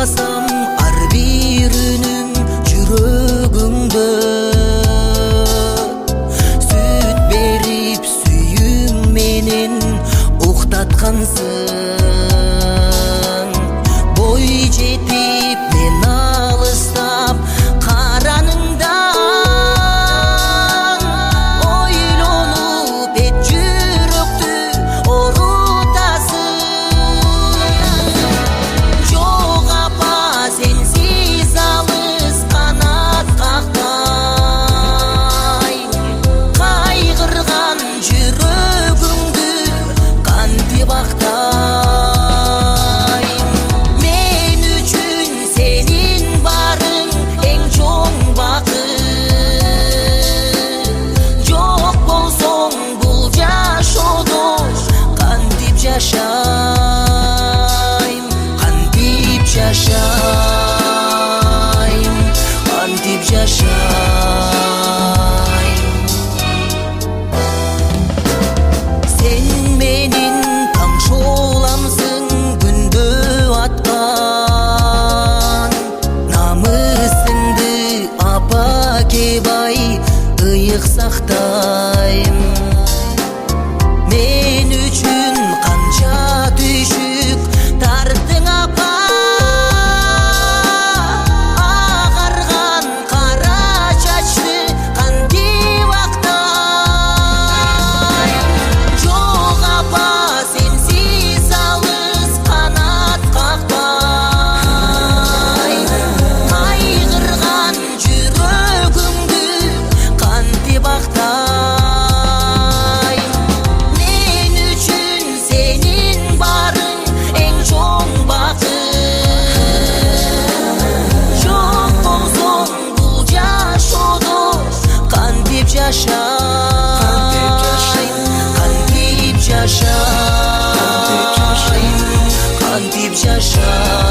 Сыйласам ар бир үнүм жүрөгүңдө, сүт берип сүйүң менен уктаткансың. Бой жетип мен алыстап караныңдан, ойлонуп эт жүрөктү орутасың. Жок апа сенсиз алыс канат кактай, кайгырган жүрөгүңдү кантип актай. Мен үчүн сенин барың эң чоң бакыт. Жок болсоң бул жашоодо кантип жашайм, кантип жашайм, кантип жашайм. Сен менин таң шоламсың күндө аткан, намысыңды апа кебай ыйык сактайм. Мен үчүн канча түйшүк тарттың апа, агарган кара чачты кантип актайм. Жок апа сенсиз алыс канат кактай, кайгырган жүрөгүңдү кантип актай. Мен үчүн сенин барың эң чоң бакыт. Жок болсоң бул жашоодо кантип жашайм, кантип жашайм, кантип жашайм.